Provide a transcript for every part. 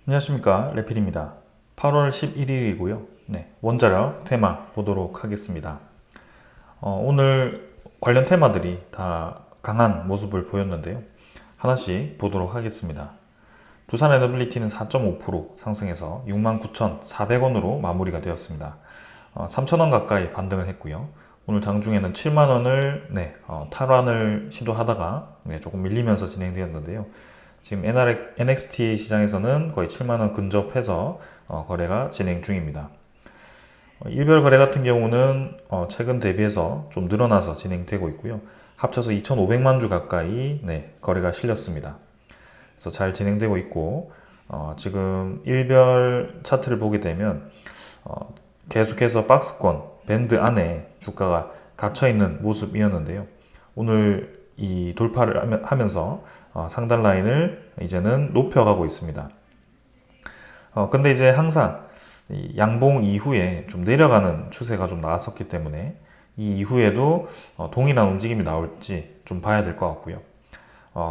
안녕하십니까, 레필입니다. 8월 11일이고요. 네, 원자력 테마 보도록 하겠습니다. 오늘 관련 테마들이 다 강한 모습을 보였는데요. 하나씩 보도록 하겠습니다. 두산 에너빌리티는 4.5% 상승해서 69,400원으로 마무리가 되었습니다. 3,000원 가까이 반등을 했고요. 오늘 장중에는 7만원을 탈환을 시도하다가 조금 밀리면서 진행되었는데요. 지금 NXT 시장에서는 거의 7만원 근접해서 거래가 진행 중입니다. 일별 거래 같은 경우는 최근 대비해서 좀 늘어나서 진행되고 있고요. 합쳐서 2,500만 주 가까이 거래가 실렸습니다. 그래서 잘 진행되고 있고, 지금 일별 차트를 보게 되면 계속해서 박스권 밴드 안에 주가가 갇혀 있는 모습이었는데요. 오늘 이 돌파를 하면서 상단 라인을 이제는 높여가고 있습니다. 근데 이제 항상 이 양봉 이후에 좀 내려가는 추세가 좀 나왔었기 때문에 이 이후에도 동일한 움직임이 나올지 좀 봐야 될 것 같고요.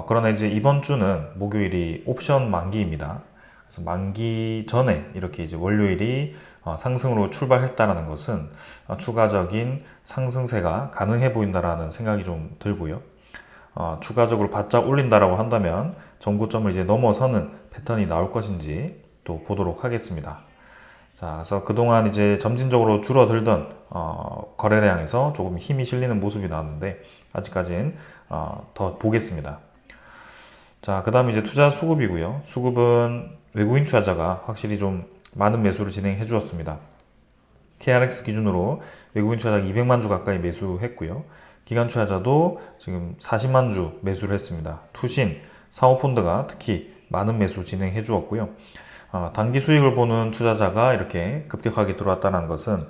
그러나 이제 이번 주는 목요일이 옵션 만기입니다. 그래서 만기 전에 이렇게 이제 월요일이 상승으로 출발했다라는 것은 추가적인 상승세가 가능해 보인다라는 생각이 좀 들고요. 추가적으로 바짝 올린다라고 한다면 전고점을 이제 넘어서는 패턴이 나올 것인지 또 보도록 하겠습니다. 자, 그래서 그동안 이제 점진적으로 줄어들던 거래량에서 조금 힘이 실리는 모습이 나왔는데 아직까지는 더 보겠습니다. 자, 그 다음에 이제 투자 수급이고요. 수급은 외국인 투자자가 확실히 좀 많은 매수를 진행해 주었습니다. KRX 기준으로 외국인 투자자가 200만 주 가까이 매수했고요. 기관 투자자도 지금 40만 주 매수를 했습니다. 투신, 사모펀드가 특히 많은 매수 진행해 주었고요. 단기 수익을 보는 투자자가 이렇게 급격하게 들어왔다는 것은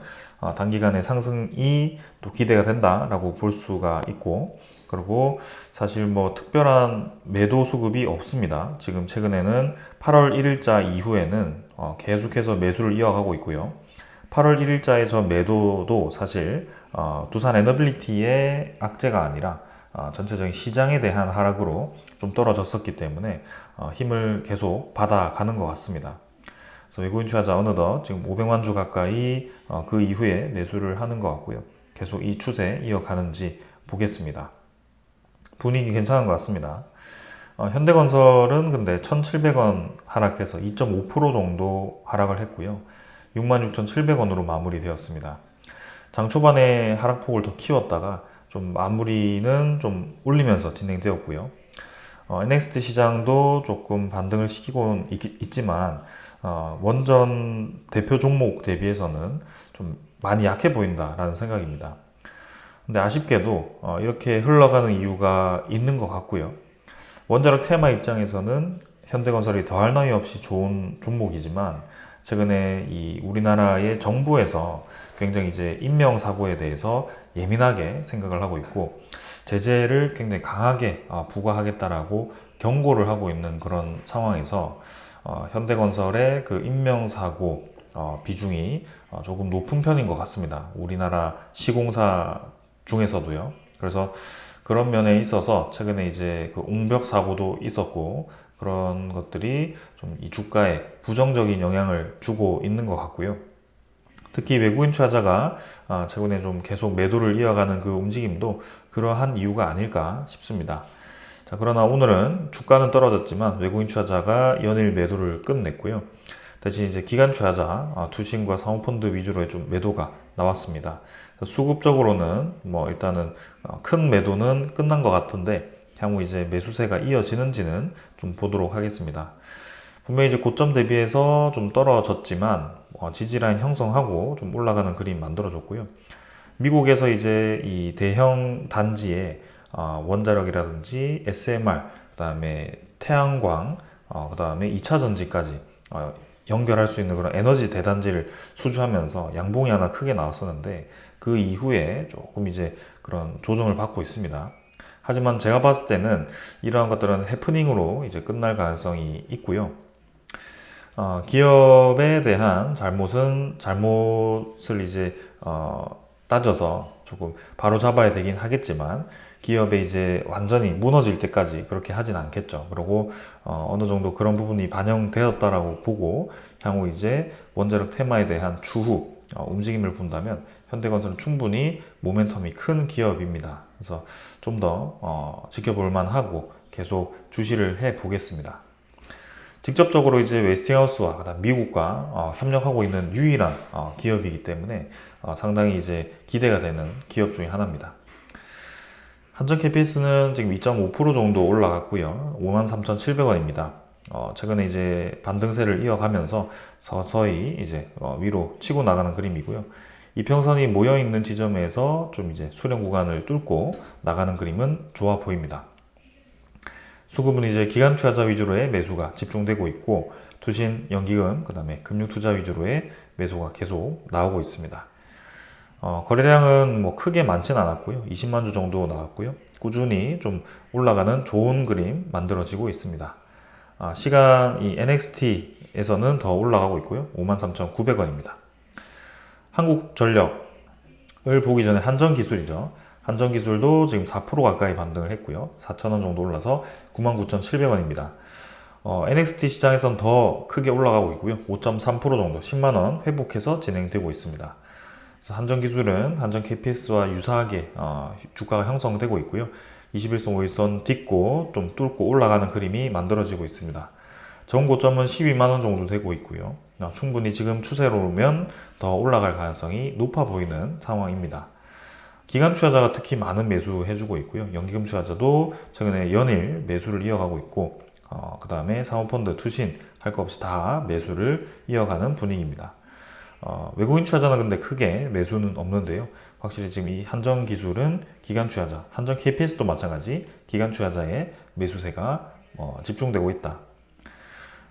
단기간의 상승이 또 기대가 된다라고 볼 수가 있고, 그리고 사실 뭐 특별한 매도 수급이 없습니다. 지금 최근에는 8월 1일자 이후에는 계속해서 매수를 이어가고 있고요. 8월 1일자의 저 매도도 사실 두산 에너빌리티의 악재가 아니라 전체적인 시장에 대한 하락으로 좀 떨어졌었기 때문에 힘을 계속 받아가는 것 같습니다. 그래서 외국인 투자자 어느덧 지금 500만 주 가까이 그 이후에 매수를 하는 것 같고요. 계속 이 추세 이어가는지 보겠습니다. 분위기 괜찮은 것 같습니다. 현대건설은 근데 1,700원 하락해서 2.5% 정도 하락을 했고요. 66,700원으로 마무리되었습니다. 장 초반에 하락폭을 더 키웠다가 좀 마무리는 좀 올리면서 진행되었고요. NXT 시장도 조금 반등을 시키고 있지만 원전 대표 종목 대비해서는 좀 많이 약해 보인다라는 생각입니다. 근데 아쉽게도 이렇게 흘러가는 이유가 있는 것 같고요. 원자력 테마 입장에서는 현대건설이 더할 나위 없이 좋은 종목이지만 최근에 이 우리나라의 정부에서 굉장히 이제 인명사고에 대해서 예민하게 생각을 하고 있고 제재를 굉장히 강하게 부과하겠다라고 경고를 하고 있는 그런 상황에서 현대건설의 그 인명사고 비중이 조금 높은 편인 것 같습니다. 우리나라 시공사 중에서도요. 그래서 그런 면에 있어서 최근에 이제 그 옹벽 사고도 있었고 그런 것들이 좀 이 주가에 부정적인 영향을 주고 있는 것 같고요. 특히 외국인 투자자가 최근에 좀 계속 매도를 이어가는 그 움직임도 그러한 이유가 아닐까 싶습니다. 자, 그러나 오늘은 주가는 떨어졌지만 외국인 투자자가 연일 매도를 끝냈고요. 대신 이제 기관 투자자, 투신과 사모펀드 위주로의 좀 매도가 나왔습니다. 수급적으로는 뭐 일단은 큰 매도는 끝난 것 같은데 향후 이제 매수세가 이어지는지는 좀 보도록 하겠습니다. 분명히 이제 고점 대비해서 좀 떨어졌지만 지지라인 형성하고 좀 올라가는 그림 만들어줬고요. 미국에서 이제 이 대형 단지에 원자력이라든지 SMR, 그다음에 태양광, 그다음에 2차 전지까지 연결할 수 있는 그런 에너지 대단지를 수주하면서 양봉이 하나 크게 나왔었는데 그 이후에 조금 이제 그런 조정을 받고 있습니다. 하지만 제가 봤을 때는 이러한 것들은 해프닝으로 이제 끝날 가능성이 있고요. 기업에 대한 잘못을 이제 따져서 조금 바로 잡아야 되긴 하겠지만 기업에 이제 완전히 무너질 때까지 그렇게 하진 않겠죠. 그리고 어느 정도 그런 부분이 반영되었다라고 보고 향후 이제 원자력 테마에 대한 추후 움직임을 본다면 현대건설은 충분히 모멘텀이 큰 기업입니다. 그래서 좀 더 지켜볼 만하고 계속 주시를 해 보겠습니다. 직접적으로 이제 웨스팅하우스와 그다음 미국과 협력하고 있는 유일한 기업이기 때문에 상당히 이제 기대가 되는 기업 중에 하나입니다. 한전 KPS는 지금 2.5% 정도 올라갔고요. 53,700원입니다. 최근에 이제 반등세를 이어가면서 서서히 이제 위로 치고 나가는 그림이고요. 이평선이 모여 있는 지점에서 좀 이제 수렴 구간을 뚫고 나가는 그림은 좋아 보입니다. 수급은 이제 기관 투자자 위주로의 매수가 집중되고 있고 투신, 연기금, 그 다음에 금융 투자 위주로의 매수가 계속 나오고 있습니다. 거래량은 뭐 크게 많진 않았고요. 20만 주 정도 나왔고요. 꾸준히 좀 올라가는 좋은 그림 만들어지고 있습니다. 시간 이 NXT에서는 더 올라가고 있고요. 53,900원입니다. 한국전력을 보기 전에 한전기술이죠. 한전기술도 지금 4% 가까이 반등을 했고요. 4,000원 정도 올라서 99,700원입니다. NXT 시장에선 더 크게 올라가고 있고요. 5.3% 정도 10만원 회복해서 진행되고 있습니다. 그래서 한전기술은 한전 KPS와 유사하게 주가가 형성되고 있고요. 21선, 5일선 딛고 좀 뚫고 올라가는 그림이 만들어지고 있습니다. 전 고점은 12만원 정도 되고 있고요. 충분히 지금 추세로면 더 올라갈 가능성이 높아 보이는 상황입니다. 기관 투자자가 특히 많은 매수 해주고 있고요. 연기금 투자자도 최근에 연일 매수를 이어가고 있고 그 다음에 사모펀드, 투신 할 거 없이 다 매수를 이어가는 분위기입니다. 외국인 투자자는 근데 크게 매수는 없는데요. 확실히 지금 이 한전기술은 기관 투자자, 한전 KPS도 마찬가지 기관 투자자의 매수세가 집중되고 있다.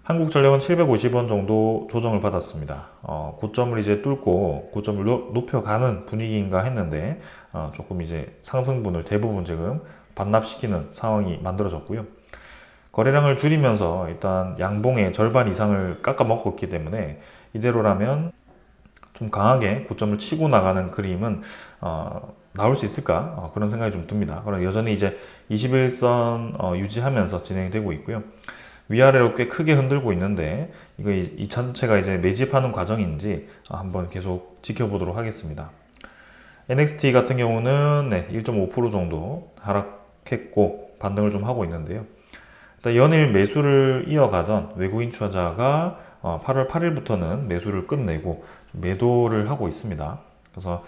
한국전력은 750원 정도 조정을 받았습니다. 고점을 이제 뚫고 고점을 높여가는 분위기인가 했는데 조금 이제 상승분을 대부분 지금 반납시키는 상황이 만들어졌고요. 거래량을 줄이면서 일단 양봉의 절반 이상을 깎아먹고 있기 때문에 이대로라면 좀 강하게 고점을 치고 나가는 그림은 나올 수 있을까 그런 생각이 좀 듭니다. 그럼 여전히 이제 21선 유지하면서 진행되고 있고요. 위아래로 꽤 크게 흔들고 있는데 이 전체가 이제 매집하는 과정인지 한번 계속 지켜보도록 하겠습니다. NXT 같은 경우는 1.5% 정도 하락했고 반등을 좀 하고 있는데요. 일단 연일 매수를 이어가던 외국인 투자자가 8월 8일부터는 매수를 끝내고 매도를 하고 있습니다. 그래서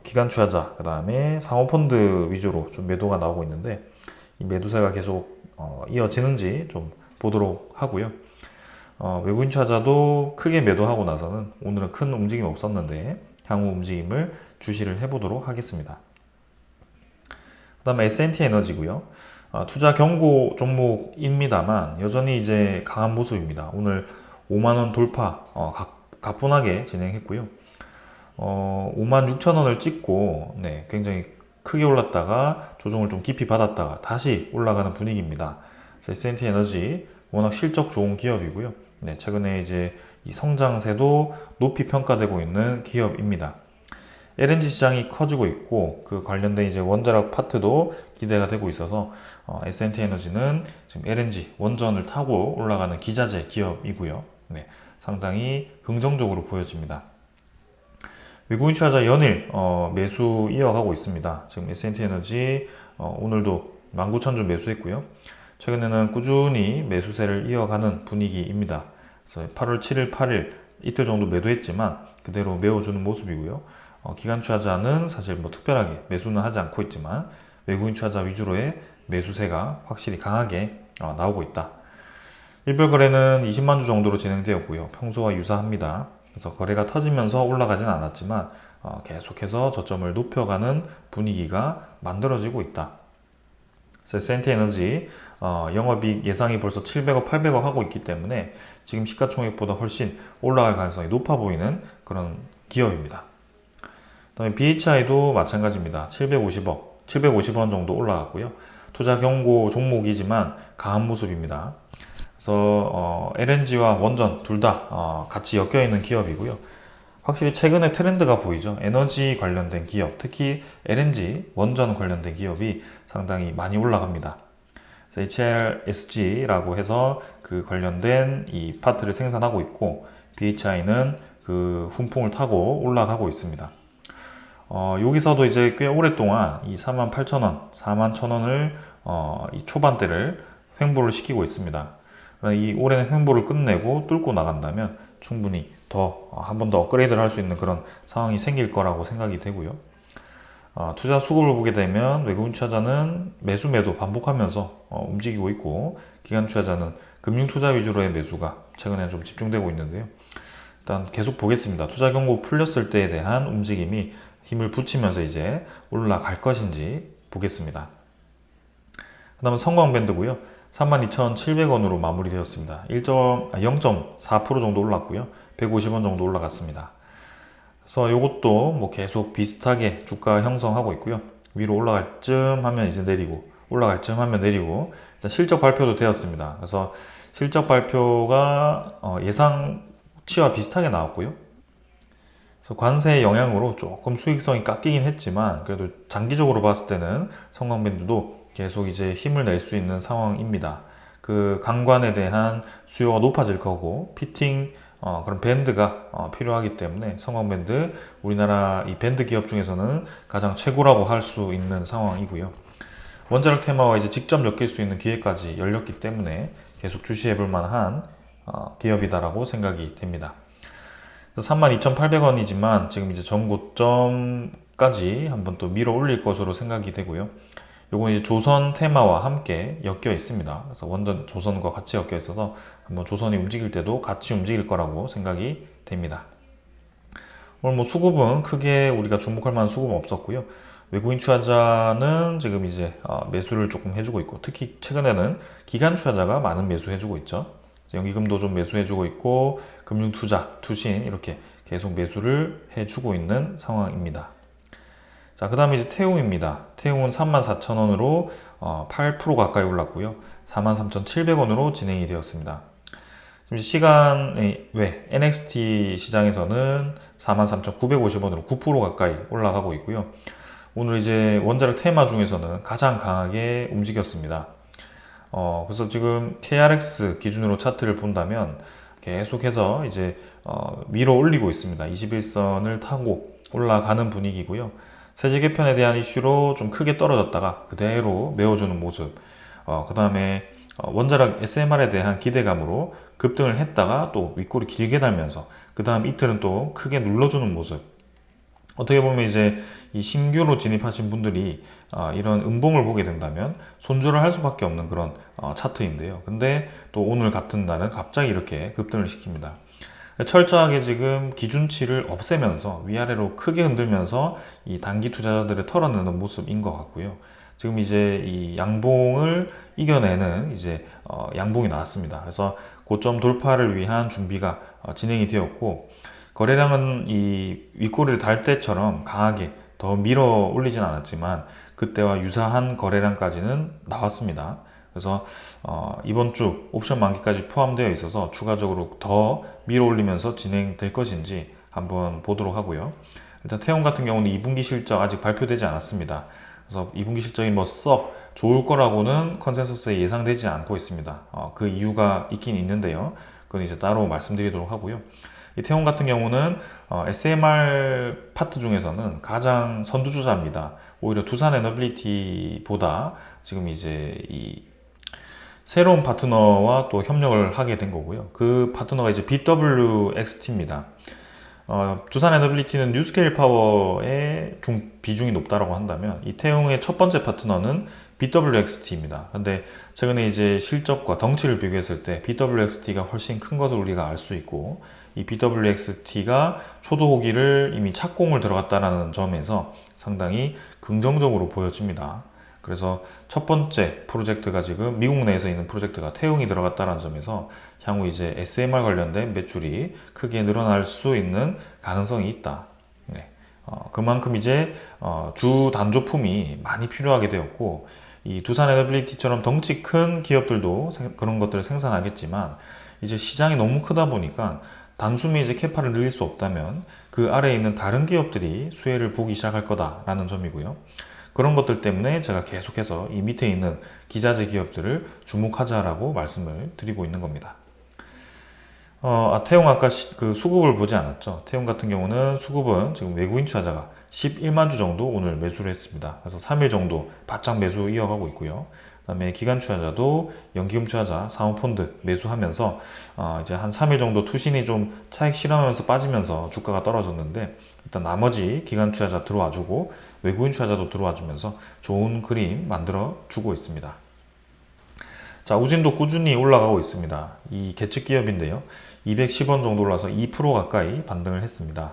기관 투자자, 그 다음에 사모펀드 위주로 좀 매도가 나오고 있는데 이 매도세가 계속 이어지는지 좀 보도록 하고요. 외국인 투자자도 크게 매도하고 나서는 오늘은 큰 움직임이 없었는데 향후 움직임을 주시를 해보도록 하겠습니다. 그 다음에 S&T 에너지고요. 투자 경고 종목입니다만 여전히 이제 강한 모습입니다. 오늘 5만원 돌파 가뿐하게 진행했고요. 56,000원을 찍고 굉장히 크게 올랐다가 조정을 좀 깊이 받았다가 다시 올라가는 분위기입니다. S&T 에너지 워낙 실적 좋은 기업이고요. 최근에 이제 이 성장세도 높이 평가되고 있는 기업입니다. LNG 시장이 커지고 있고 그 관련된 이제 원자력 파트도 기대가 되고 있어서 S&T 에너지는 지금 LNG 원전을 타고 올라가는 기자재 기업이고요. 상당히 긍정적으로 보여집니다. 외국인 투자자 연일 매수 이어가고 있습니다. 지금 S&T 에너지 오늘도 19,000주 매수했고요. 최근에는 꾸준히 매수세를 이어가는 분위기입니다. 그래서 8월 7일, 8일 이틀 정도 매도했지만 그대로 메워주는 모습이고요. 기관 투자자는 사실 뭐 특별하게 매수는 하지 않고 있지만 외국인 투자자 위주로의 매수세가 확실히 강하게 나오고 있다. 일별 거래는 20만 주 정도로 진행되었고요. 평소와 유사합니다. 그래서 거래가 터지면서 올라가진 않았지만 계속해서 저점을 높여가는 분위기가 만들어지고 있다. 그래서 S&T 에너지 영업이익 예상이 벌써 700억, 800억 하고 있기 때문에 지금 시가총액보다 훨씬 올라갈 가능성이 높아 보이는 그런 기업입니다. 그다음에 BHI도 마찬가지입니다. 750억, 750원 정도 올라갔고요. 투자 경고 종목이지만 강한 모습입니다. 그래서 LNG와 원전 둘 다 같이 엮여 있는 기업이고요. 확실히 최근에 트렌드가 보이죠. 에너지 관련된 기업, 특히 LNG, 원전 관련된 기업이 상당히 많이 올라갑니다. HLSG라고 해서 그 관련된 이 파트를 생산하고 있고, BHI는 그 훈풍을 타고 올라가고 있습니다. 여기서도 이제 꽤 오랫동안 이 48,000원, 41,000원을 이 초반대를 횡보를 시키고 있습니다. 이 올해는 횡보를 끝내고 뚫고 나간다면 충분히 더 한 번 더 업그레이드를 할 수 있는 그런 상황이 생길 거라고 생각이 되고요. 투자 수급을 보게 되면 외국인 투자자는 매수 매도 반복하면서 움직이고 있고, 기관 투자자는 금융 투자 위주로의 매수가 최근에 좀 집중되고 있는데요. 일단 계속 보겠습니다. 투자 경고 풀렸을 때에 대한 움직임이 힘을 붙이면서 이제 올라갈 것인지 보겠습니다. 그 다음은 성광밴드고요. 32,700원으로 마무리되었습니다. 0.4% 정도 올랐고요. 150원 정도 올라갔습니다. 그래서 이것도 뭐 계속 비슷하게 주가 형성하고 있고요. 위로 올라갈 쯤 하면 이제 내리고, 올라갈 쯤 하면 내리고, 일단 실적 발표도 되었습니다. 그래서 실적 발표가 예상치와 비슷하게 나왔고요. 그래서 관세의 영향으로 조금 수익성이 깎이긴 했지만, 그래도 장기적으로 봤을 때는 성광밴드도 계속 이제 힘을 낼 수 있는 상황입니다. 그 강관에 대한 수요가 높아질 거고, 피팅 그런 밴드가 필요하기 때문에 성광밴드, 우리나라 이 밴드 기업 중에서는 가장 최고라고 할 수 있는 상황이고요. 원자력 테마와 이제 직접 엮일 수 있는 기회까지 열렸기 때문에 계속 주시해 볼 만한 기업이다라고 생각이 됩니다. 32,800원이지만 지금 이제 전고점까지 한번 또 밀어 올릴 것으로 생각이 되고요. 요건 이제 조선 테마와 함께 엮여 있습니다. 그래서 완전 조선과 같이 엮여 있어서 한번 조선이 움직일 때도 같이 움직일 거라고 생각이 됩니다. 오늘 뭐 수급은 크게 우리가 주목할 만한 수급은 없었고요. 외국인 투자자는 지금 이제 매수를 조금 해주고 있고, 특히 최근에는 기관 투자자가 많은 매수해주고 있죠. 연기금도 좀 매수해주고 있고, 금융투자, 투신 이렇게 계속 매수를 해주고 있는 상황입니다. 자, 그 다음에 이제 태웅입니다. 태웅은 34,000원으로 8% 가까이 올랐고요. 43,700원으로 진행이 되었습니다. 지금 시간이 왜 NXT 시장에서는 43,950원으로 9% 가까이 올라가고 있고요. 오늘 이제 원자력 테마 중에서는 가장 강하게 움직였습니다. 그래서 지금 KRX 기준으로 차트를 본다면 계속해서 이제 위로 올리고 있습니다. 21선을 타고 올라가는 분위기고요. 세제 개편에 대한 이슈로 좀 크게 떨어졌다가 그대로 메워주는 모습. 그 다음에 원자력 SMR에 대한 기대감으로 급등을 했다가 또 윗골이 길게 달면서 그 다음 이틀은 또 크게 눌러주는 모습. 어떻게 보면 이제 이 신규로 진입하신 분들이 이런 음봉을 보게 된다면 손절을 할 수밖에 없는 그런 차트인데요. 근데 또 오늘 같은 날은 갑자기 이렇게 급등을 시킵니다. 철저하게 지금 기준치를 없애면서 위아래로 크게 흔들면서 이 단기 투자자들을 털어내는 모습인 것 같고요. 지금 이제 이 양봉을 이겨내는 이제 양봉이 나왔습니다. 그래서 고점 돌파를 위한 준비가 진행이 되었고, 거래량은 이 윗꼬리를 달 때처럼 강하게 더 밀어 올리진 않았지만 그때와 유사한 거래량까지는 나왔습니다. 그래서 이번 주 옵션 만기까지 포함되어 있어서 추가적으로 더 밀어 올리면서 진행될 것인지 한번 보도록 하고요. 일단 태용 같은 경우는 2분기 실적 아직 발표되지 않았습니다. 그래서 2분기 실적이 뭐 썩 좋을 거라고는 컨센서스에 예상되지 않고 있습니다. 그 이유가 있긴 있는데요. 그건 이제 따로 말씀드리도록 하고요. 이 태용 같은 경우는 SMR 파트 중에서는 가장 선두주자입니다. 오히려 두산 에너빌리티보다 지금 이제 이 새로운 파트너와 또 협력을 하게 된 거고요. 그 파트너가 이제 BWXT입니다. 두산 에너빌리티는 뉴스케일 파워의 비중이 높다라고 한다면 이 태용의 첫 번째 파트너는 BWXT입니다. 근데 최근에 이제 실적과 덩치를 비교했을 때 BWXT가 훨씬 큰 것을 우리가 알 수 있고, 이 BWXT가 초도 호기를 이미 착공을 들어갔다라는 점에서 상당히 긍정적으로 보여집니다. 그래서 첫 번째 프로젝트가 지금 미국 내에서 있는 프로젝트가 태용이 들어갔다는 점에서 향후 이제 SMR 관련된 매출이 크게 늘어날 수 있는 가능성이 있다. 네. 그만큼 이제 주 단조품이 많이 필요하게 되었고, 이 두산 에너빌리티처럼 덩치 큰 기업들도 그런 것들을 생산하겠지만 이제 시장이 너무 크다 보니까 단숨에 이제 캐파를 늘릴 수 없다면 그 아래에 있는 다른 기업들이 수혜를 보기 시작할 거다라는 점이고요. 그런 것들 때문에 제가 계속해서 이 밑에 있는 기자재 기업들을 주목하자라고 말씀을 드리고 있는 겁니다. 태용 아까 그 수급을 보지 않았죠. 태용 같은 경우는 수급은 지금 외국인 투자자가 11만 주 정도 오늘 매수를 했습니다. 그래서 3일 정도 바짝 매수 이어가고 있고요. 그다음에 기관 투자자도 연기금 투자자 사모펀드 매수하면서 이제 한 3일 정도 투신이 좀 차익 실현하면서 빠지면서 주가가 떨어졌는데, 일단 나머지 기관 투자자 들어와 주고 외국인 투자자도 들어와 주면서 좋은 그림 만들어 주고 있습니다. 자, 우진도 꾸준히 올라가고 있습니다. 이 계측 기업인데요. 210원 정도 올라서 2% 가까이 반등을 했습니다.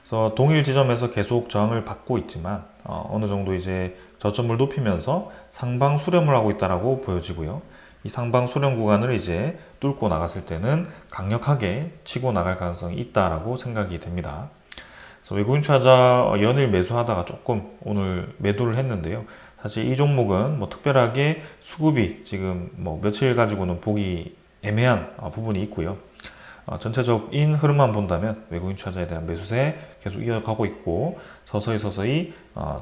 그래서 동일 지점에서 계속 저항을 받고 있지만 어느 정도 이제 저점을 높이면서 상방 수렴을 하고 있다라고 보여지고요. 이 상방 수렴 구간을 이제 뚫고 나갔을 때는 강력하게 치고 나갈 가능성이 있다라고 생각이 됩니다. 그래서 외국인 투자자 연일 매수하다가 조금 오늘 매도를 했는데요. 사실 이 종목은 뭐 특별하게 수급이 지금 뭐 며칠 가지고는 보기 애매한 부분이 있고요. 전체적인 흐름만 본다면 외국인 투자자에 대한 매수세 계속 이어가고 있고, 서서히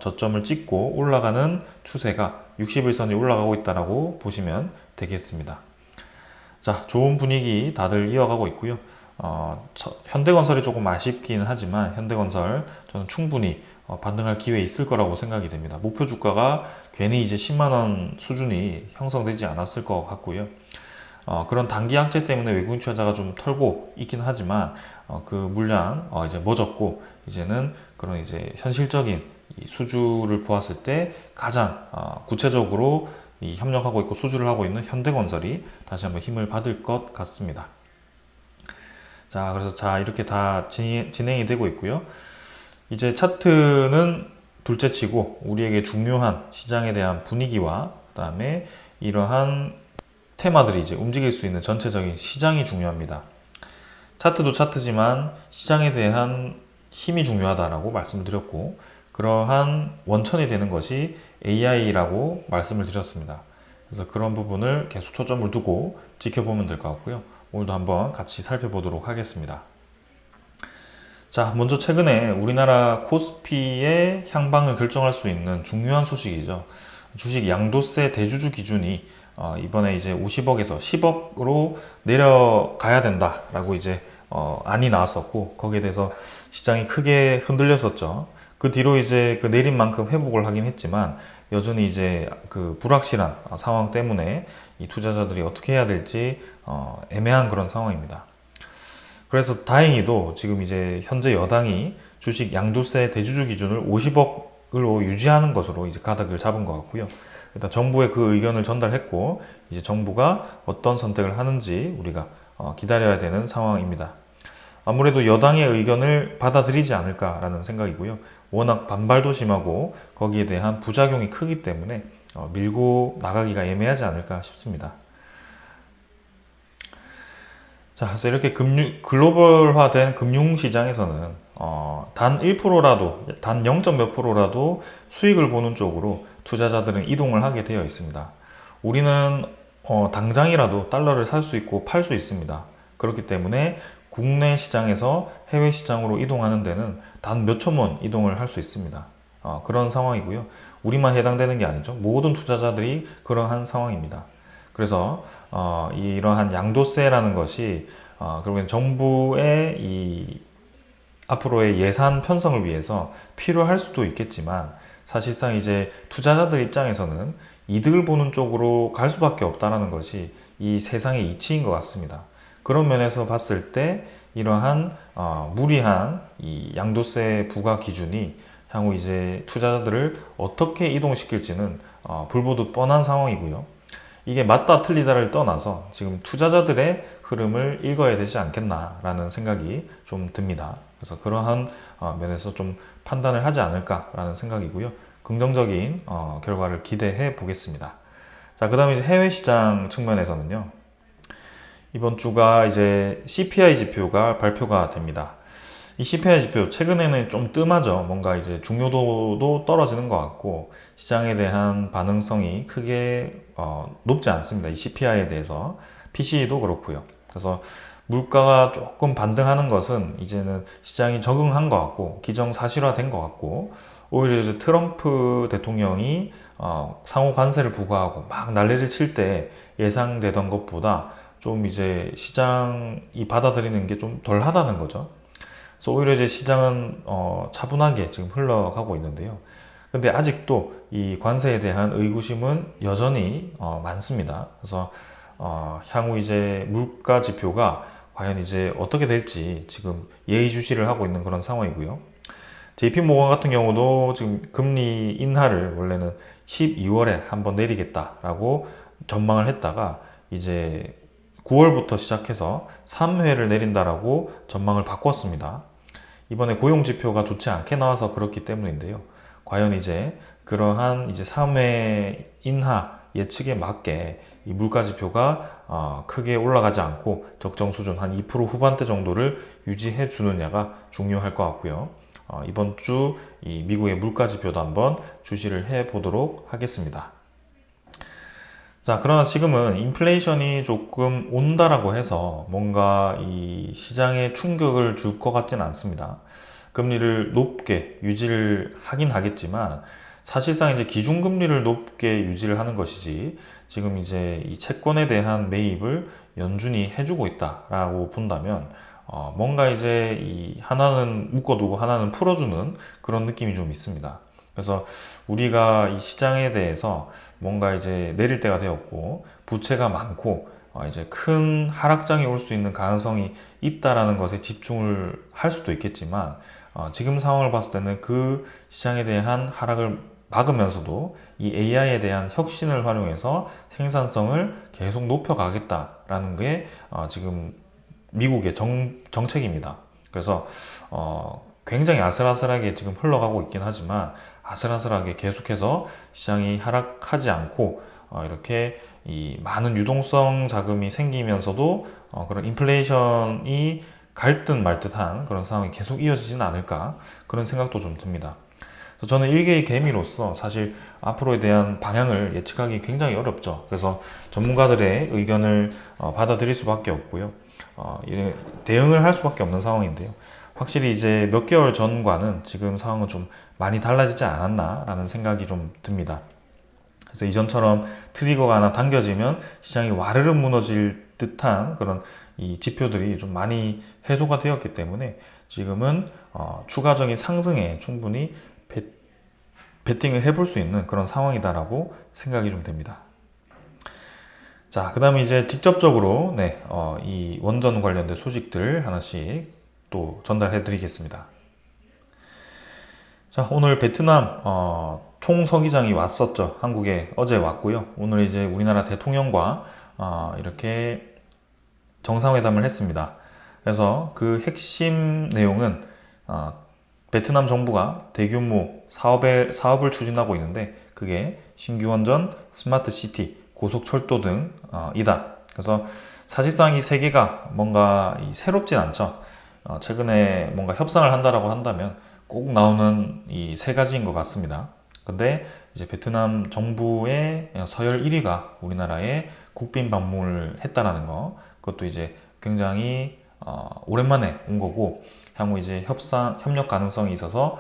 저점을 찍고 올라가는 추세가 60일선이 올라가고 있다라고 보시면 되겠습니다. 자, 좋은 분위기 다들 이어가고 있고요. 현대건설이 조금 아쉽긴 하지만 현대건설 저는 충분히 반등할 기회 있을 거라고 생각이 됩니다. 목표 주가가 괜히 이제 10만 원 수준이 형성되지 않았을 것 같고요. 그런 단기 악재 때문에 외국인 투자자가 좀 털고 있긴 하지만 그 물량 이제 멎었고, 이제는 그런 이제 현실적인 이 수주를 보았을 때 가장 구체적으로 이 협력하고 있고 수주를 하고 있는 현대건설이 다시 한번 힘을 받을 것 같습니다. 자, 그래서 이렇게 다 진행이 되고 있고요. 이제 차트는 둘째 치고 우리에게 중요한 시장에 대한 분위기와 그다음에 이러한 테마들이 이제 움직일 수 있는 전체적인 시장이 중요합니다. 차트도 차트지만 시장에 대한 힘이 중요하다라고 말씀드렸고, 그러한 원천이 되는 것이 AI라고 말씀을 드렸습니다. 그래서 그런 부분을 계속 초점을 두고 지켜보면 될 것 같고요. 오늘도 한번 같이 살펴보도록 하겠습니다. 자, 먼저 최근에 우리나라 코스피의 향방을 결정할 수 있는 중요한 소식이죠. 주식 양도세 대주주 기준이 이번에 이제 50억에서 10억으로 내려가야 된다라고 이제 안이 나왔었고, 거기에 대해서 시장이 크게 흔들렸었죠. 그 뒤로 이제 그 내린 만큼 회복을 하긴 했지만 여전히 이제 그 불확실한 상황 때문에 이 투자자들이 어떻게 해야 될지 애매한 그런 상황입니다. 그래서 다행히도 지금 이제 현재 여당이 주식 양도세 대주주 기준을 50억으로 유지하는 것으로 이제 가닥을 잡은 것 같고요. 일단 정부에 그 의견을 전달했고, 이제 정부가 어떤 선택을 하는지 우리가 기다려야 되는 상황입니다. 아무래도 여당의 의견을 받아들이지 않을까라는 생각이고요. 워낙 반발도 심하고 거기에 대한 부작용이 크기 때문에 밀고 나가기가 애매하지 않을까 싶습니다. 자, 그래서 이렇게 글로벌화된 금융시장에서는 단 1%라도, 단 0. 몇 %라도 수익을 보는 쪽으로 투자자들은 이동을 하게 되어 있습니다. 우리는 당장이라도 달러를 살 수 있고 팔 수 있습니다. 그렇기 때문에 국내 시장에서 해외 시장으로 이동하는 데는 단 몇 초면 이동을 할 수 있습니다. 그런 상황이고요. 우리만 해당되는 게 아니죠. 모든 투자자들이 그러한 상황입니다. 그래서 이러한 양도세라는 것이 결국엔 정부의 이 앞으로의 예산 편성을 위해서 필요할 수도 있겠지만, 사실상 이제 투자자들 입장에서는 이득을 보는 쪽으로 갈 수밖에 없다는 것이 이 세상의 이치인 것 같습니다. 그런 면에서 봤을 때 이러한 무리한 이 양도세 부과 기준이 향후 이제 투자자들을 어떻게 이동시킬지는 불보듯 뻔한 상황이고요. 이게 맞다 틀리다를 떠나서 지금 투자자들의 흐름을 읽어야 되지 않겠나라는 생각이 좀 듭니다. 그래서 그러한 면에서 좀 판단을 하지 않을까라는 생각이고요. 긍정적인 결과를 기대해 보겠습니다. 자, 그 다음에 이제 해외 시장 측면에서는요. 이번 주가 이제 CPI 지표가 발표가 됩니다. 이 CPI 지표 최근에는 좀 뜸하죠. 뭔가 이제 중요도도 떨어지는 것 같고 시장에 대한 반응성이 크게 높지 않습니다. 이 CPI에 대해서 PCE도 그렇고요. 그래서 물가가 조금 반등하는 것은 이제는 시장이 적응한 것 같고 기정사실화된 것 같고, 오히려 이제 트럼프 대통령이 상호 관세를 부과하고 막 난리를 칠 때 예상되던 것보다 좀 이제 시장이 받아들이는 게 좀 덜 하다는 거죠. 그래서 오히려 이제 시장은 차분하게 지금 흘러가고 있는데요. 근데 아직도 이 관세에 대한 의구심은 여전히 많습니다. 그래서 향후 이제 물가 지표가 과연 이제 어떻게 될지 지금 예의주시를 하고 있는 그런 상황이고요. JP모건 같은 경우도 지금 금리 인하를 원래는 12월에 한번 내리겠다라고 전망을 했다가 이제 9월부터 시작해서 3회를 내린다라고 전망을 바꿨습니다. 이번에 고용 지표가 좋지 않게 나와서 그렇기 때문인데요. 과연 이제 그러한 이제 3회 인하 예측에 맞게 이 물가 지표가 크게 올라가지 않고 적정 수준 한 2% 후반대 정도를 유지해 주느냐가 중요할 것 같고요. 이번 주 이 미국의 물가 지표도 한번 주시를 해 보도록 하겠습니다. 자, 그러나 지금은 인플레이션이 조금 온다라고 해서 뭔가 이 시장에 충격을 줄 것 같지는 않습니다. 금리를 높게 유지를 하긴 하겠지만 사실상 이제 기준금리를 높게 유지를 하는 것이지, 지금 이제 이 채권에 대한 매입을 연준이 해주고 있다라고 본다면 뭔가 이제 이 하나는 묶어두고 하나는 풀어주는 그런 느낌이 좀 있습니다. 그래서 우리가 이 시장에 대해서 뭔가 이제 내릴 때가 되었고 부채가 많고 이제 큰 하락장이 올 수 있는 가능성이 있다라는 것에 집중을 할 수도 있겠지만, 지금 상황을 봤을 때는 그 시장에 대한 하락을 막으면서도 이 AI에 대한 혁신을 활용해서 생산성을 계속 높여가겠다라는 게 지금 미국의 정책입니다. 그래서 굉장히 아슬아슬하게 지금 흘러가고 있긴 하지만 아슬아슬하게 계속해서 시장이 하락하지 않고 이렇게 이 많은 유동성 자금이 생기면서도 그런 인플레이션이 갈 듯 말 듯한 그런 상황이 계속 이어지지는 않을까, 그런 생각도 좀 듭니다. 그래서 저는 일개의 개미로서 사실 앞으로에 대한 방향을 예측하기 굉장히 어렵죠. 그래서 전문가들의 의견을 받아들일 수밖에 없고요. 대응을 할 수밖에 없는 상황인데요. 확실히 이제 몇 개월 전과는 지금 상황은 좀 많이 달라지지 않았나라는 생각이 좀 듭니다. 그래서 이전처럼 트리거가 하나 당겨지면 시장이 와르르 무너질 듯한 그런 이 지표들이 좀 많이 해소가 되었기 때문에 지금은 추가적인 상승에 충분히 베팅을 해볼 수 있는 그런 상황이다라고 생각이 좀 됩니다. 자, 그 다음에 이제 직접적으로 이 원전 관련된 소식들 하나씩 또 전달해 드리겠습니다. 자, 오늘 베트남 총서기장이 왔었죠. 한국에 어제 왔고요. 오늘 이제 우리나라 대통령과 이렇게 정상회담을 했습니다. 그래서 그 핵심 내용은 베트남 정부가 대규모 사업을 추진하고 있는데 그게 신규 원전, 스마트 시티, 고속철도 등이다. 그래서 사실상 이 세 개가 뭔가 새롭진 않죠. 최근에 뭔가 협상을 한다라고 한다면 꼭 나오는 이 세 가지인 것 같습니다. 근데 이제 베트남 정부의 서열 1위가 우리나라에 국빈 방문을 했다라는 거, 그것도 이제 굉장히 오랜만에 온 거고, 향후 이제 협력 가능성이 있어서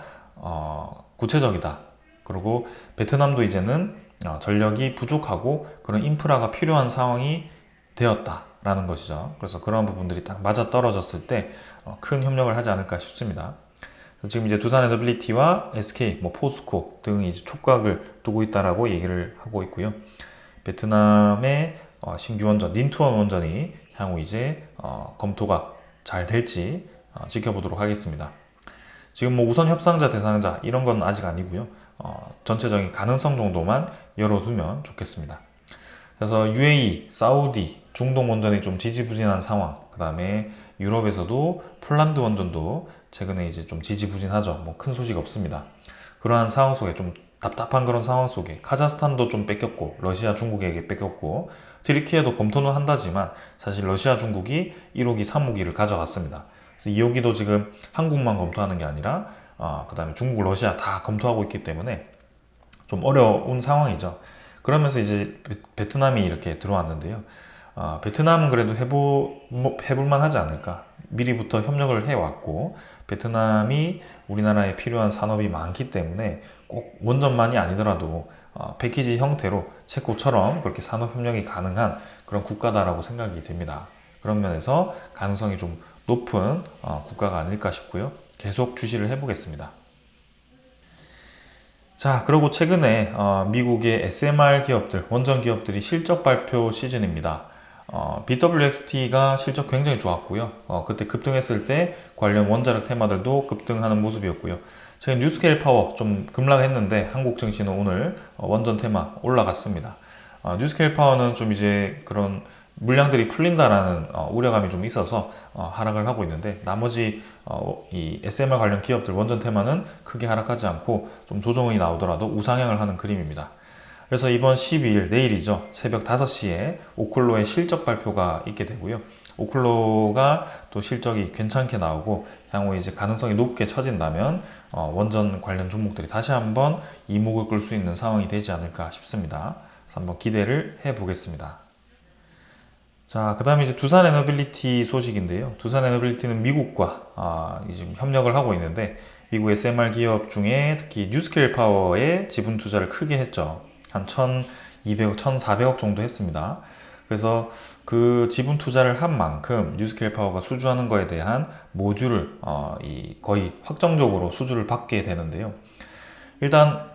구체적이다. 그리고 베트남도 이제는 전력이 부족하고 그런 인프라가 필요한 상황이 되었다라는 것이죠. 그래서 그런 부분들이 딱 맞아 떨어졌을 때 큰 협력을 하지 않을까 싶습니다. 지금 이제 두산 에너빌리티와 SK, 포스코 등이 이제 촉각을 두고 있다라고 얘기를 하고 있고요. 베트남의 신규 원전, 닌투원 원전이 향후 이제 검토가 잘 될지 지켜보도록 하겠습니다. 지금 우선 협상자, 대상자 이런 건 아직 아니고요. 전체적인 가능성 정도만 열어두면 좋겠습니다. 그래서 UAE, 사우디, 중동 원전이 좀 지지부진한 상황, 그 다음에 유럽에서도 폴란드 원전도 최근에 이제 좀 지지부진하죠. 큰 소식 없습니다. 그러한 상황 속에 좀 답답한 그런 상황 속에 카자흐스탄도 좀 뺏겼고 러시아, 중국에게 뺏겼고 튀르키예도 검토는 한다지만 사실 러시아, 중국이 1호기, 3호기를 가져갔습니다. 그래서 2호기도 지금 한국만 검토하는 게 아니라 그 다음에 중국, 러시아 다 검토하고 있기 때문에 좀 어려운 상황이죠. 그러면서 이제 베트남이 이렇게 들어왔는데요. 베트남은 그래도 해볼만 하지 않을까. 미리부터 협력을 해왔고, 베트남이 우리나라에 필요한 산업이 많기 때문에 꼭 원전만이 아니더라도 패키지 형태로 체코처럼 그렇게 산업 협력이 가능한 그런 국가다라고 생각이 됩니다. 그런 면에서 가능성이 좀 높은 국가가 아닐까 싶고요. 계속 주시를 해보겠습니다. 자, 그리고 최근에 미국의 SMR 기업들, 원전 기업들이 실적 발표 시즌입니다. BWXT가 실적 굉장히 좋았고요. 그때 급등했을 때 관련 원자력 테마들도 급등하는 모습이었고요. 최근 뉴스케일 파워 좀 급락했는데 한국 증시는 오늘 원전 테마 올라갔습니다. 뉴스케일 파워는 좀 이제 그런 물량들이 풀린다라는 우려감이 좀 있어서 하락을 하고 있는데, 나머지 이 SMR 관련 기업들 원전 테마는 크게 하락하지 않고 좀 조정이 나오더라도 우상향을 하는 그림입니다. 그래서 이번 12일 내일이죠. 새벽 5시에 오클로의 실적 발표가 있게 되고요. 오클로가 또 실적이 괜찮게 나오고 향후 이제 가능성이 높게 처진다면 원전 관련 종목들이 다시 한번 이목을 끌 수 있는 상황이 되지 않을까 싶습니다. 그래서 한번 기대를 해 보겠습니다. 자, 그 다음에 이제 두산 에너빌리티 소식인데요. 두산 에너빌리티는 미국과 지금 협력을 하고 있는데, 미국 SMR 기업 중에 특히 뉴스케일 파워에 지분 투자를 크게 했죠. 한 1,200억, 1,400억 정도 했습니다. 그래서 그 지분 투자를 한 만큼 뉴스케일 파워가 수주하는 거에 대한 모듈을 거의 확정적으로 수주를 받게 되는데요. 일단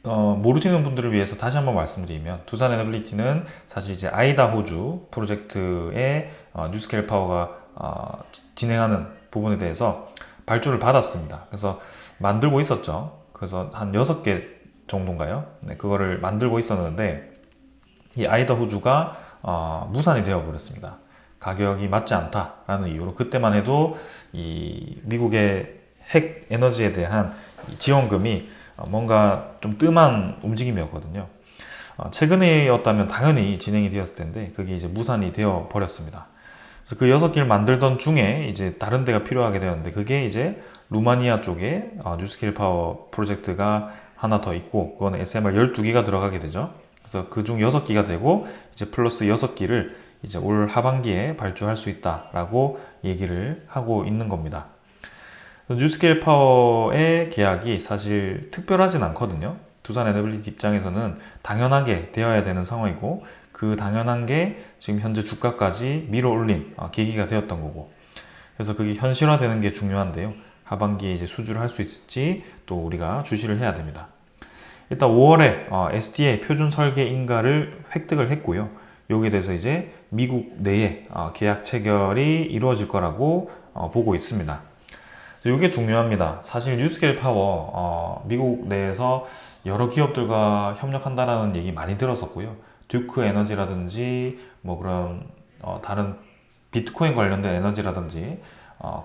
모르시는 분들을 위해서 다시 한번 말씀드리면, 두산 에너빌리티는 사실 이제 아이다호주 프로젝트에 뉴스케일 파워가 진행하는 부분에 대해서 발주를 받았습니다. 그래서 만들고 있었죠. 그래서 한 6개 정도인가요? 네, 그거를 만들고 있었는데 이 아이다호주가 무산이 되어 버렸습니다. 가격이 맞지 않다라는 이유로. 그때만 해도 이 미국의 핵 에너지에 대한 지원금이 뭔가 좀 뜸한 움직임이었거든요. 최근이었다면 당연히 진행이 되었을 텐데 그게 이제 무산이 되어 버렸습니다. 그래서 그 6개를 만들던 중에 이제 다른 데가 필요하게 되었는데, 그게 이제 루마니아 쪽에 뉴스케일 파워 프로젝트가 하나 더 있고, 그거는 SMR 12기가 들어가게 되죠. 그래서 그중 6기가 되고 이제 플러스 6기를 이제 올 하반기에 발주할 수 있다라고 얘기를 하고 있는 겁니다. 뉴스케일 파워의 계약이 사실 특별하진 않거든요. 두산 에너빌리티 입장에서는 당연하게 되어야 되는 상황이고, 그 당연한 게 지금 현재 주가까지 밀어 올린 계기가 되었던 거고, 그래서 그게 현실화되는 게 중요한데요. 하반기에 이제 수주를 할 수 있을지 또 우리가 주시를 해야 됩니다. 일단 5월에 SDA 표준 설계 인가를 획득을 했고요. 여기에 대해서 이제 미국 내에 계약 체결이 이루어질 거라고 보고 있습니다. 이게 중요합니다. 사실 뉴스케일 파워 미국 내에서 여러 기업들과 협력한다라는 얘기 많이 들었었고요. 듀크 에너지라든지 뭐 그런 다른 비트코인 관련된 에너지라든지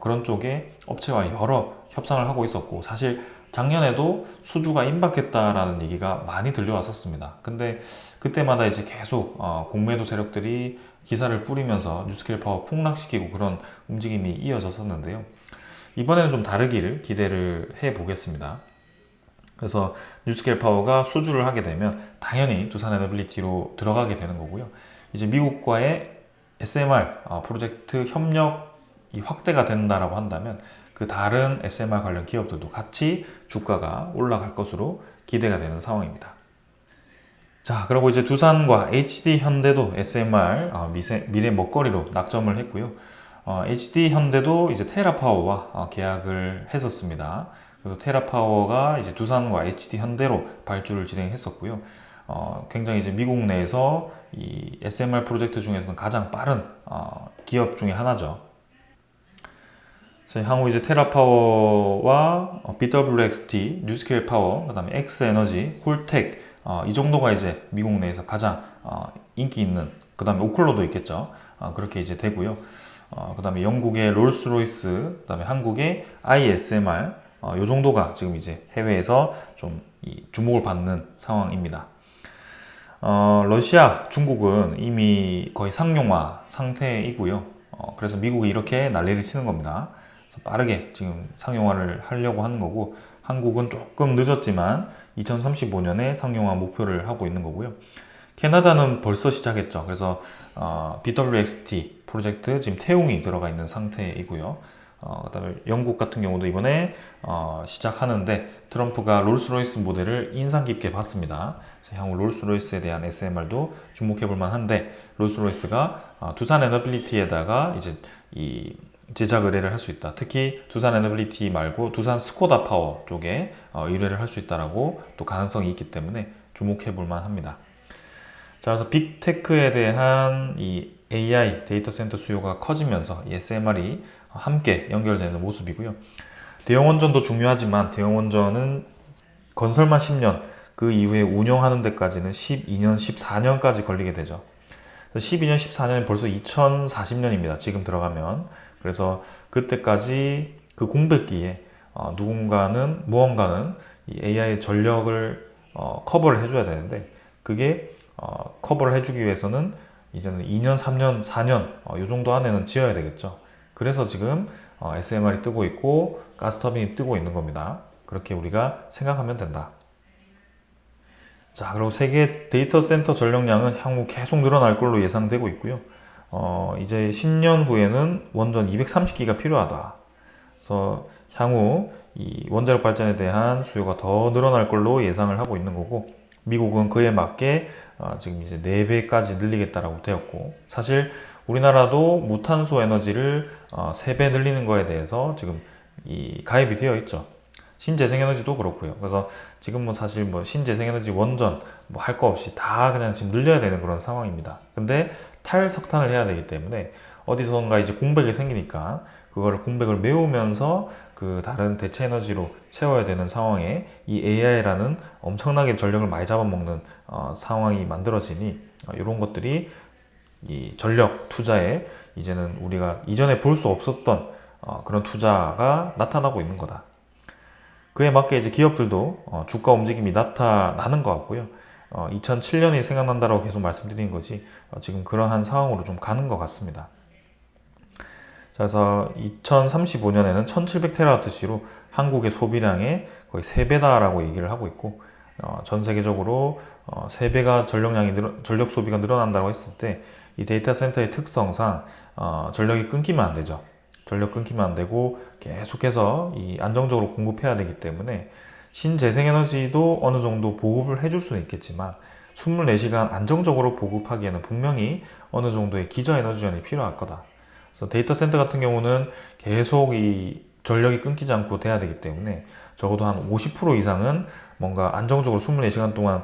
그런 쪽에 업체와 여러 협상을 하고 있었고, 사실 작년에도 수주가 임박했다라는 얘기가 많이 들려왔었습니다. 근데 그때마다 이제 계속 공매도 세력들이 기사를 뿌리면서 뉴스케일 파워 폭락시키고 그런 움직임이 이어졌었는데요. 이번에는 좀 다르기를 기대를 해 보겠습니다. 그래서 뉴스케일 파워가 수주를 하게 되면 당연히 두산 에너빌리티로 들어가게 되는 거고요. 이제 미국과의 SMR 프로젝트 협력이 확대가 된다라고 한다면 그 다른 SMR 관련 기업들도 같이 주가가 올라갈 것으로 기대가 되는 상황입니다. 자, 그리고 이제 두산과 HD 현대도 SMR 미래 먹거리로 낙점을 했고요. HD 현대도 이제 테라파워와 계약을 했었습니다. 그래서 테라파워가 이제 두산과 HD 현대로 발주를 진행했었고요. 굉장히 이제 미국 내에서 이 SMR 프로젝트 중에서는 가장 빠른 기업 중에 하나죠. 그래서 향후 이제 테라파워와 BWXT, 뉴스케일 파워, 그다음에 엑스에너지, 홀텍 이 정도가 이제 미국 내에서 가장 인기 있는, 그다음에 오클로도 있겠죠. 그렇게 이제 되고요. 그다음에 영국의 롤스로이스, 그다음에 한국의 ISMR 요 정도가 지금 이제 해외에서 좀 주목을 받는 상황입니다. 러시아, 중국은 이미 거의 상용화 상태이고요. 그래서 미국이 이렇게 난리를 치는 겁니다. 빠르게 지금 상용화를 하려고 하는 거고, 한국은 조금 늦었지만 2035년에 상용화 목표를 하고 있는 거고요. 캐나다는 벌써 시작했죠. 그래서 BWXT 프로젝트 지금 태용이 들어가 있는 상태이고요. 그다음에 영국 같은 경우도 이번에 시작하는데 트럼프가 롤스로이스 모델을 인상 깊게 봤습니다. 그래서 향후 롤스로이스에 대한 SMR도 주목해 볼 만한데 롤스로이스가 두산 에너빌리티에다가 이제 이 제작 의뢰를 할 수 있다. 특히 두산 에너빌리티 말고 두산 스코다 파워 쪽에 의뢰를 할 수 있다라고 또 가능성이 있기 때문에 주목해 볼 만합니다. 자, 그래서 빅테크에 대한 이 AI 데이터 센터 수요가 커지면서 이 SMR이 함께 연결되는 모습이고요. 대형 원전도 중요하지만 대형 원전은 건설만 10년, 그 이후에 운영하는 데까지는 12년, 14년까지 걸리게 되죠. 12년, 14년이 벌써 2040년입니다. 지금 들어가면. 그래서 그때까지 그 공백기에 무언가는 이 AI의 전력을 커버를 해줘야 되는데 그게 커버를 해주기 위해서는 이제는 2년, 3년, 4년 이 정도 안에는 지어야 되겠죠. 그래서 지금 SMR이 뜨고 있고 가스터빈이 뜨고 있는 겁니다. 그렇게 우리가 생각하면 된다. 자, 그리고 세계 데이터 센터 전력량은 향후 계속 늘어날 걸로 예상되고 있고요. 이제 10년 후에는 원전 230기가 필요하다. 그래서 향후 이 원자력 발전에 대한 수요가 더 늘어날 걸로 예상을 하고 있는 거고, 미국은 그에 맞게 지금 이제 4배까지 늘리겠다라고 되었고, 사실 우리나라도 무탄소 에너지를 3배 늘리는 거에 대해서 지금 이 가입이 되어 있죠. 신재생에너지도 그렇고요. 그래서 지금 뭐 사실 뭐 신재생에너지 원전 뭐 할 거 없이 다 그냥 지금 늘려야 되는 그런 상황입니다. 근데 탈석탄을 해야 되기 때문에 어디선가 이제 공백이 생기니까 그거를 공백을 메우면서 그 다른 대체 에너지로 채워야 되는 상황에 이 AI라는 엄청나게 전력을 많이 잡아먹는 상황이 만들어지니 이런 것들이 이 전력 투자에 이제는 우리가 이전에 볼 수 없었던 그런 투자가 나타나고 있는 거다. 그에 맞게 이제 기업들도 주가 움직임이 나타나는 것 같고요. 2007년이 생각난다라고 계속 말씀드린 것이 지금 그러한 상황으로 좀 가는 것 같습니다. 그래서 2035년에는 1700TWh로 한국의 소비량의 거의 3배다라고 얘기를 하고 있고, 전 세계적으로 3배가 전력 소비가 늘어난다고 했을 때 이 데이터 센터의 특성상 전력이 끊기면 안 되죠. 전력 끊기면 안 되고 계속해서 이 안정적으로 공급해야 되기 때문에 신재생에너지도 어느 정도 보급을 해줄 수는 있겠지만 24시간 안정적으로 보급하기에는 분명히 어느 정도의 기저에너지원이 필요할 거다. 그래서 데이터 센터 같은 경우는 계속 이 전력이 끊기지 않고 돼야 되기 때문에 적어도 한 50% 이상은 뭔가 안정적으로 24시간 동안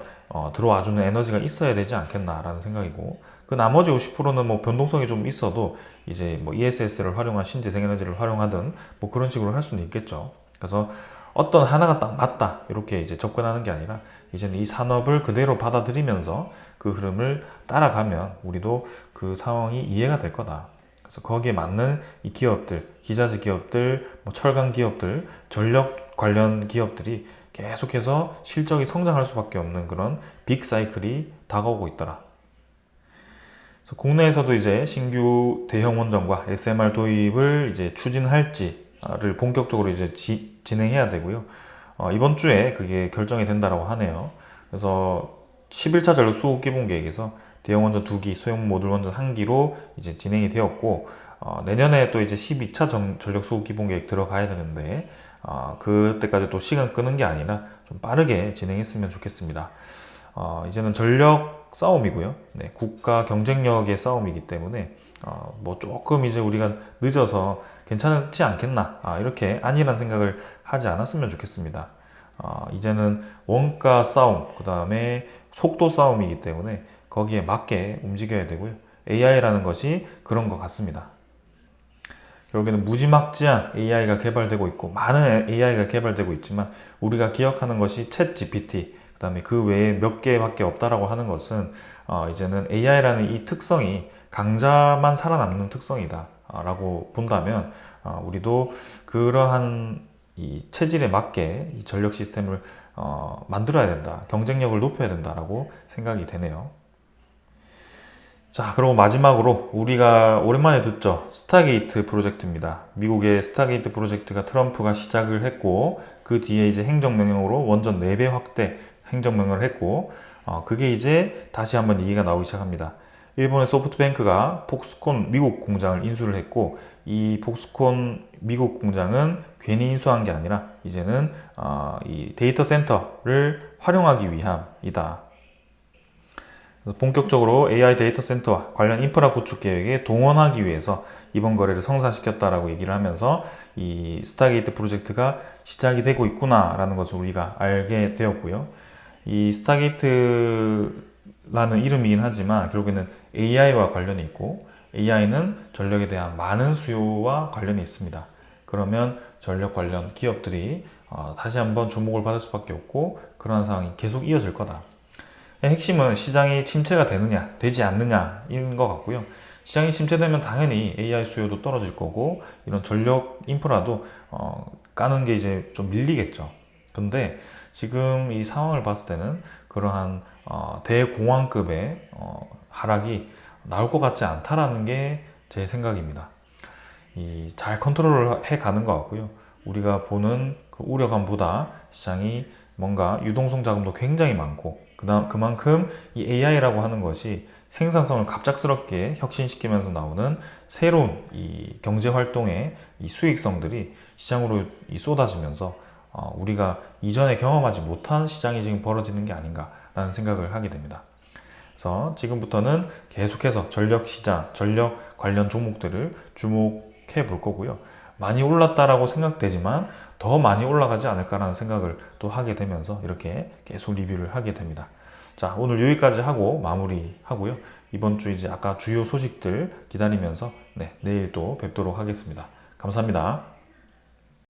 들어와주는 에너지가 있어야 되지 않겠나라는 생각이고, 그 나머지 50%는 뭐 변동성이 좀 있어도 이제 뭐 ESS를 활용한 신재생에너지를 활용하든 뭐 그런 식으로 할 수는 있겠죠. 그래서 어떤 하나가 딱 맞다 이렇게 이제 접근하는 게 아니라 이제는 이 산업을 그대로 받아들이면서 그 흐름을 따라가면 우리도 그 상황이 이해가 될 거다. 그래서 거기에 맞는 이 기업들, 기자재 기업들, 뭐 철강 기업들, 전력 관련 기업들이 계속해서 실적이 성장할 수밖에 없는 그런 빅 사이클이 다가오고 있더라. 그래서 국내에서도 이제 신규 대형 원전과 SMR 도입을 이제 추진할지를 본격적으로 이제 진행해야 되고요. 이번 주에 그게 결정이 된다라고 하네요. 그래서 11차 전력 수급 기본 계획에서 대형 원전 2기, 소형 모듈 원전 1기로 이제 진행이 되었고, 내년에 또 이제 12차 전력 수급 기본 계획 들어가야 되는데, 그때까지 또 시간 끄는 게 아니라 좀 빠르게 진행했으면 좋겠습니다. 이제는 전력 싸움이고요. 네, 국가 경쟁력의 싸움이기 때문에 뭐 조금 이제 우리가 늦어서 괜찮지 않겠나, 이렇게 안일한 생각을 하지 않았으면 좋겠습니다. 이제는 원가 싸움, 그 다음에 속도 싸움이기 때문에 거기에 맞게 움직여야 되고요. AI라는 것이 그런 것 같습니다. 결국에는 무지막지한 AI가 개발되고 있고 많은 AI가 개발되고 있지만 우리가 기억하는 것이 챗 GPT, 그 다음에 그 외에 몇 개밖에 없다라고 하는 것은 이제는 AI라는 이 특성이 강자만 살아남는 특성이다 라고 본다면 우리도 그러한 이 체질에 맞게 이 전력 시스템을 만들어야 된다, 경쟁력을 높여야 된다라고 생각이 되네요. 자, 그리고 마지막으로 우리가 오랜만에 듣죠. 스타게이트 프로젝트입니다. 미국의 스타게이트 프로젝트가 트럼프가 시작을 했고 그 뒤에 이제 행정명령으로 원전 4배 확대 행정명령을 했고, 그게 이제 다시 한번 얘기가 나오기 시작합니다. 일본의 소프트뱅크가 폭스콘 미국 공장을 인수를 했고, 이 폭스콘 미국 공장은 괜히 인수한 게 아니라 이제는 이 데이터 센터를 활용하기 위함이다. 본격적으로 AI 데이터 센터와 관련 인프라 구축 계획에 동원하기 위해서 이번 거래를 성사시켰다라고 얘기를 하면서 이 스타게이트 프로젝트가 시작이 되고 있구나라는 것을 우리가 알게 되었고요. 이 스타게이트라는 이름이긴 하지만 결국에는 AI와 관련이 있고, AI는 전력에 대한 많은 수요와 관련이 있습니다. 그러면 전력 관련 기업들이 다시 한번 주목을 받을 수밖에 없고, 그러한 상황이 계속 이어질 거다. 핵심은 시장이 침체가 되느냐, 되지 않느냐인 것 같고요. 시장이 침체되면 당연히 AI 수요도 떨어질 거고, 이런 전력 인프라도 까는 게 이제 좀 밀리겠죠. 근데 지금 이 상황을 봤을 때는 그러한 대공황급의 하락이 나올 것 같지 않다라는 게 제 생각입니다. 잘 컨트롤을 해 가는 것 같고요. 우리가 보는 그 우려감보다 시장이 뭔가 유동성 자금도 굉장히 많고, 그만큼 이 AI라고 하는 것이 생산성을 갑작스럽게 혁신시키면서 나오는 새로운 이 경제 활동의 이 수익성들이 시장으로 쏟아지면서 우리가 이전에 경험하지 못한 시장이 지금 벌어지는 게 아닌가라는 생각을 하게 됩니다. 그래서 지금부터는 계속해서 전력 시장, 전력 관련 종목들을 주목해 볼 거고요. 많이 올랐다라고 생각되지만 더 많이 올라가지 않을까라는 생각을 또 하게 되면서 이렇게 계속 리뷰를 하게 됩니다. 자, 오늘 여기까지 하고 마무리 하고요. 이번 주 이제 아까 주요 소식들 기다리면서 내일 또 뵙도록 하겠습니다. 감사합니다.